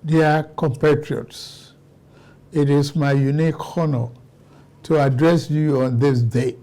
Dear compatriots, it is my unique honor to address you on this day.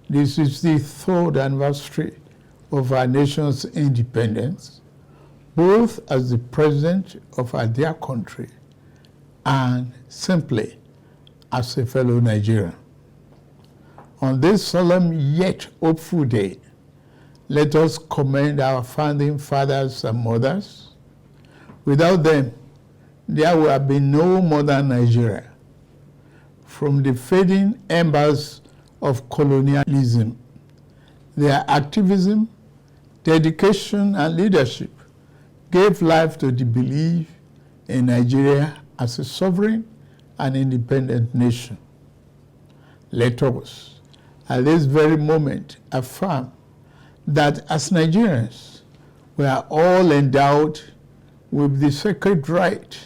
This is the third anniversary of our nation's independence, both as the president of our dear country and simply as a fellow Nigerian. On this solemn yet hopeful day, let us commend our founding fathers and mothers. Without them, there would have been no modern Nigeria. From the fading embers of colonialism, their activism, dedication, and leadership gave life to the belief in Nigeria as a sovereign and independent nation. Let us, at this very moment, affirm that as Nigerians, we are all endowed with the sacred right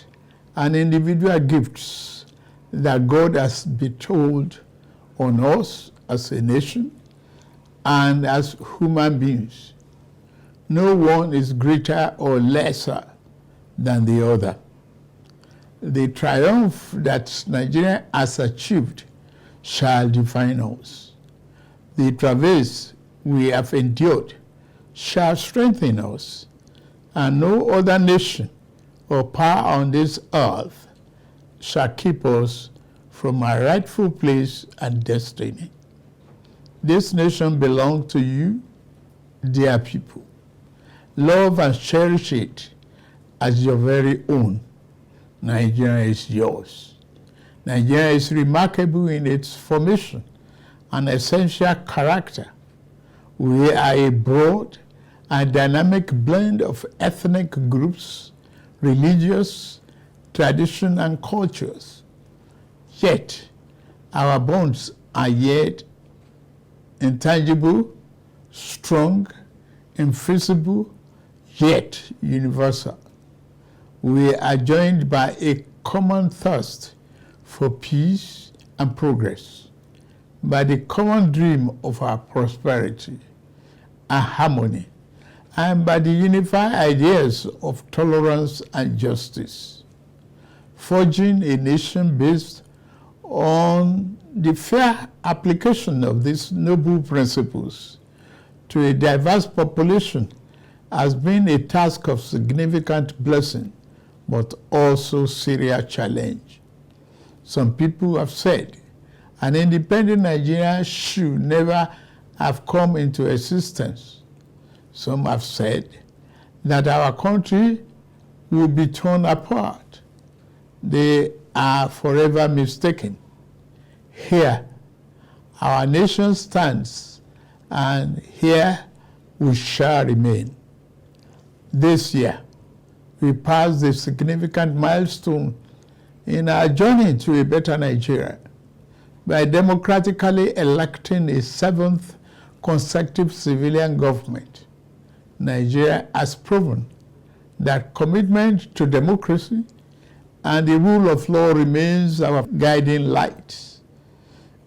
and individual gifts that God has bestowed on us as a nation and as human beings. No one is greater or lesser than the other. The triumph that Nigeria has achieved shall define us. The travails we have endured shall strengthen us, and no other nation or power on this earth shall keep us from our rightful place and destiny. This nation belongs to you, dear people. Love and cherish it as your very own. Nigeria is yours. Nigeria is remarkable in its formation and essential character. We are a broad and dynamic blend of ethnic groups, religious, tradition, and cultures. Yet, our bonds are yet intangible, strong, invisible, yet universal. We are joined by a common thirst for peace and progress, by the common dream of our prosperity and harmony, and by the unified ideas of tolerance and justice, forging a nation based on the fair application of these noble principles to a diverse population has been a task of significant blessing, but also serious challenge. Some people have said an independent Nigeria should never have come into existence. Some have said that our country will be torn apart. They are forever mistaken. Here, our nation stands, and here we shall remain. This year, we passed a significant milestone in our journey to a better Nigeria by democratically electing a seventh consecutive civilian government. Nigeria has proven that commitment to democracy and the rule of law remains our guiding light.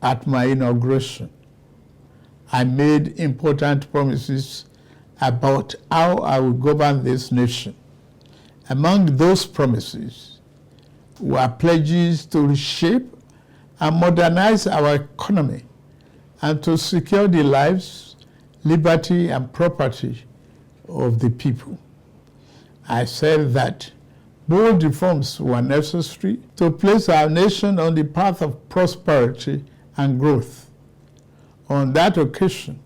At my inauguration, I made important promises about how I will govern this nation. Among those promises were pledges to reshape and modernize our economy and to secure the lives, liberty, and property of the people. I said that bold reforms were necessary to place our nation on the path of prosperity and growth. On that occasion,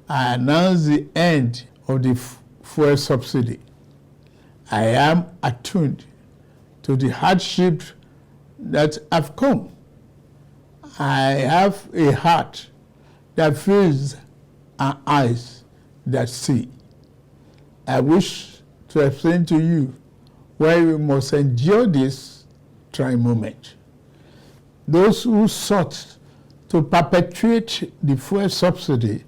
I announced the end of the fuel subsidy. I am attuned to the hardship that have come. I have a heart that feels and eyes that see. I wish to explain to you why we must endure this trying moment. Those who sought to perpetuate the fuel subsidy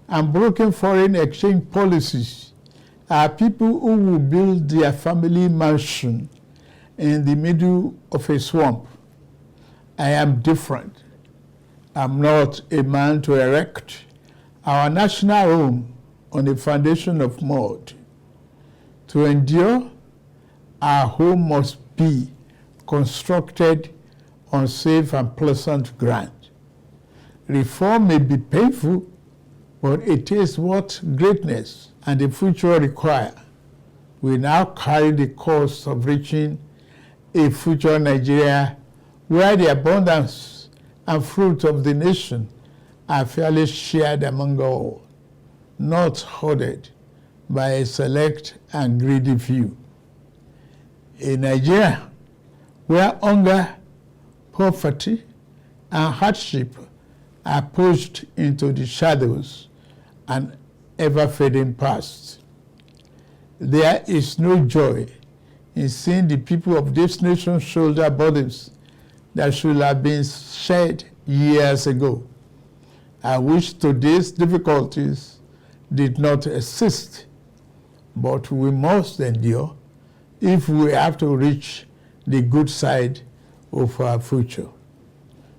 and broken foreign exchange policies are people who will build their family mansion in the middle of a swamp. I am different. I'm not a man to erect our national home on a foundation of mud. To endure, our home must be constructed on safe and pleasant ground. Reform may be painful, but it is what greatness and the future require. We now carry the cost of reaching a future Nigeria where the abundance and fruit of the nation are fairly shared among all, not hoarded by a select and greedy few. A Nigeria where hunger, poverty, and hardship are pushed into the shadows and ever-fading past. There is no joy in seeing the people of this nation shoulder burdens that should have been shared years ago. I wish today's difficulties did not exist, but we must endure if we have to reach the good side of our future.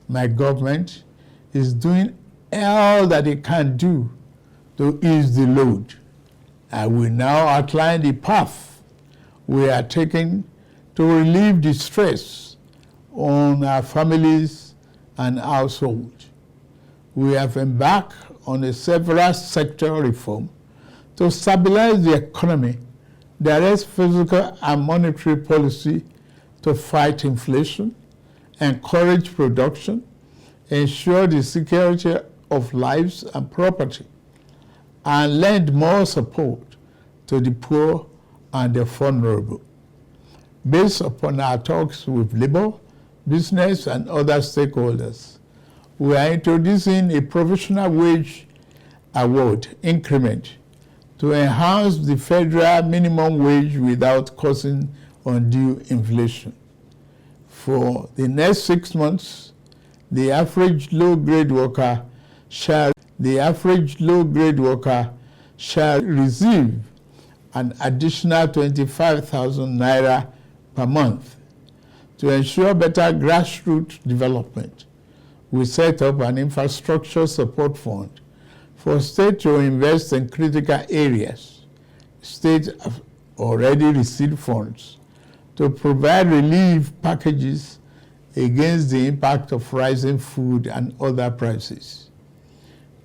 My government is doing all that it can do to ease the load. I will now outline the path we are taking to relieve the stress on our families and households. We have embarked on a several sector reform to stabilize the economy, direct fiscal and monetary policy to fight inflation, encourage production, ensure the security of lives and property, and lend more support to the poor and the vulnerable. Based upon our talks with labor, business, and other stakeholders, we are introducing a provisional wage award increment to enhance the federal minimum wage without causing undue inflation. For the next 6 months, the average low-grade worker shall receive an additional 25,000 naira per month. To ensure better grassroots development, we set up an infrastructure support fund for states to invest in critical areas. States have already received funds to provide relief packages against the impact of rising food and other prices.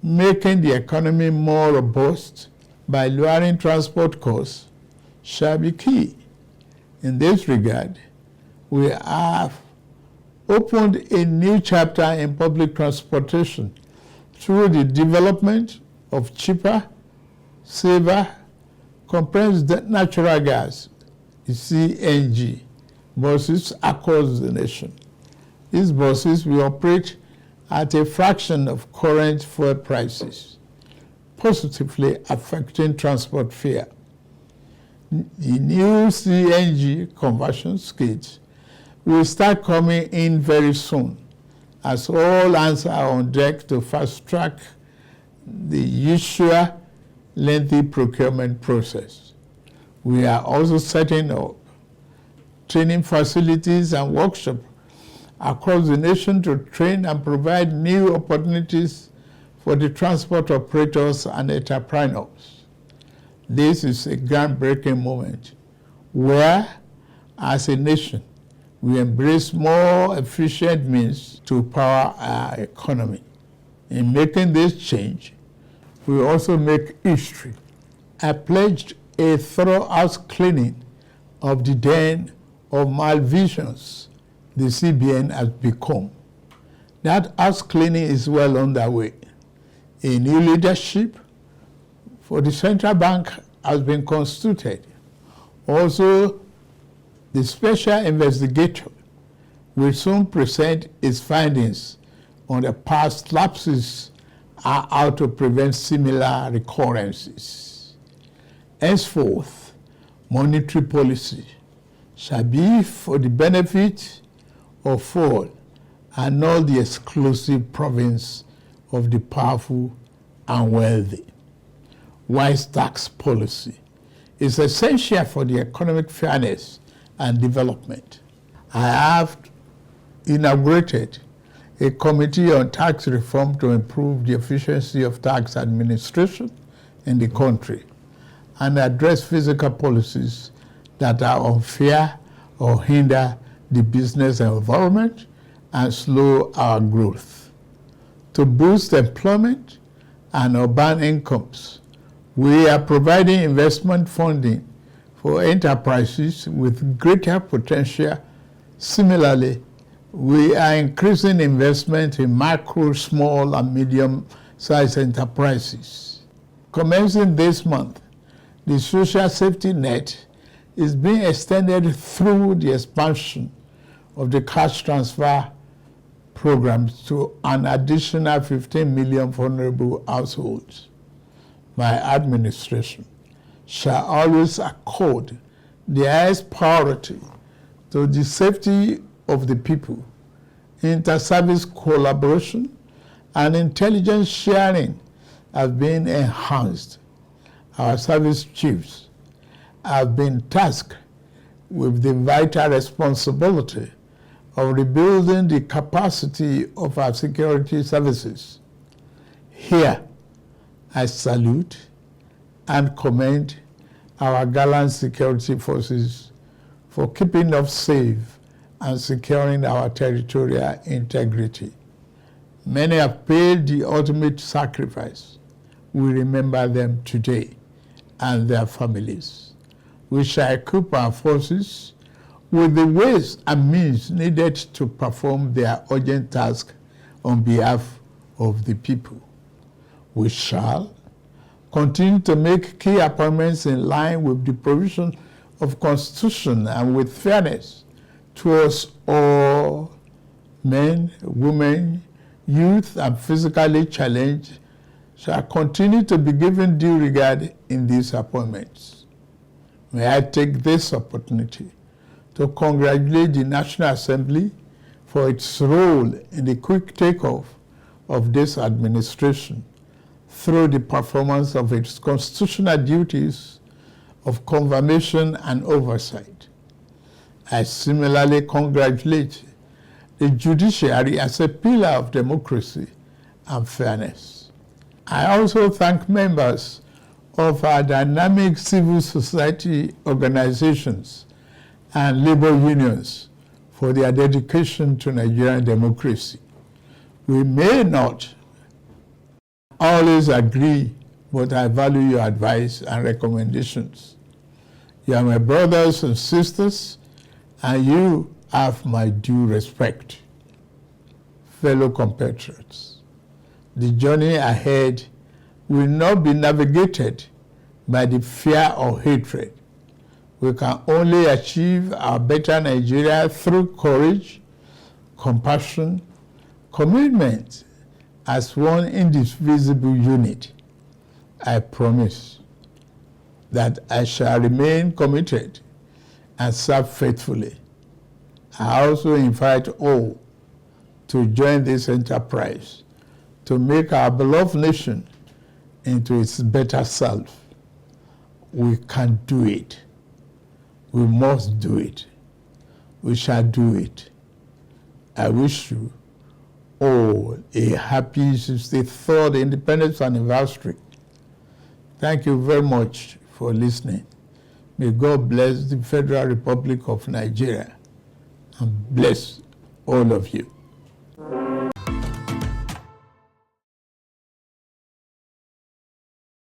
Making the economy more robust by lowering transport costs shall be key. In this regard, we have opened a new chapter in public transportation through the development of cheaper, safer, compressed natural gas, CNG, buses across the nation. These buses will operate at a fraction of current fuel prices, positively affecting transport fare. The new CNG conversion kits will start coming in very soon, as all hands are on deck to fast-track the usual lengthy procurement process. We are also setting up training facilities and workshops across the nation to train and provide new opportunities for the transport operators and entrepreneurs. This is a groundbreaking moment where, as a nation, we embrace more efficient means to power our economy. In making this change, we also make history. I pledged a thorough house cleaning of the den of malvisions the CBN has become. That house cleaning is well underway. A new leadership for the central bank has been constituted. Also, the special investigator will soon present its findings on the past lapses and how to prevent similar recurrences. Henceforth, monetary policy shall be for the benefit of all and not the exclusive province of the powerful and wealthy. Wise tax policy is essential for the economic fairness and development. I have inaugurated a committee on tax reform to improve the efficiency of tax administration in the country and address fiscal policies that are unfair or hinder the business environment and slow our growth. To boost employment and urban incomes, we are providing investment funding for enterprises with greater potential. Similarly, we are increasing investment in micro, small, and medium-sized enterprises. Commencing this month, the social safety net is being extended through the expansion of the cash transfer programs to an additional 15 million vulnerable households. My administration shall always accord the highest priority to the safety of the people. Inter-service collaboration and intelligence sharing have been enhanced. Our service chiefs have been tasked with the vital responsibility of rebuilding the capacity of our security services. Here, I salute and commend our gallant security forces for keeping us safe and securing our territorial integrity. Many have paid the ultimate sacrifice. We remember them today and their families. We shall equip our forces with the ways and means needed to perform their urgent task on behalf of the people. We shall continue to make key appointments in line with the provision of Constitution and with fairness towards all men, women, youth, and physically challenged shall continue to be given due regard in these appointments. May I take this opportunity to congratulate the National Assembly for its role in the quick takeoff of this administration through the performance of its constitutional duties of confirmation and oversight. I similarly congratulate the judiciary as a pillar of democracy and fairness. I also thank members of our dynamic civil society organizations and labor unions for their dedication to Nigerian democracy. We may not always agree, but I value your advice and recommendations. You are my brothers and sisters, and you have my due respect. Fellow compatriots, the journey ahead will not be navigated by the fear or hatred. We can only achieve our better Nigeria through courage, compassion, commitment as one indivisible unit. I promise that I shall remain committed and serve faithfully. I also invite all to join this enterprise to make our beloved nation into its better self. We can do it. We must do it. We shall do it. I wish you all a happy 63rd Independence Anniversary. Thank you very much for listening. May God bless the Federal Republic of Nigeria and bless all of you.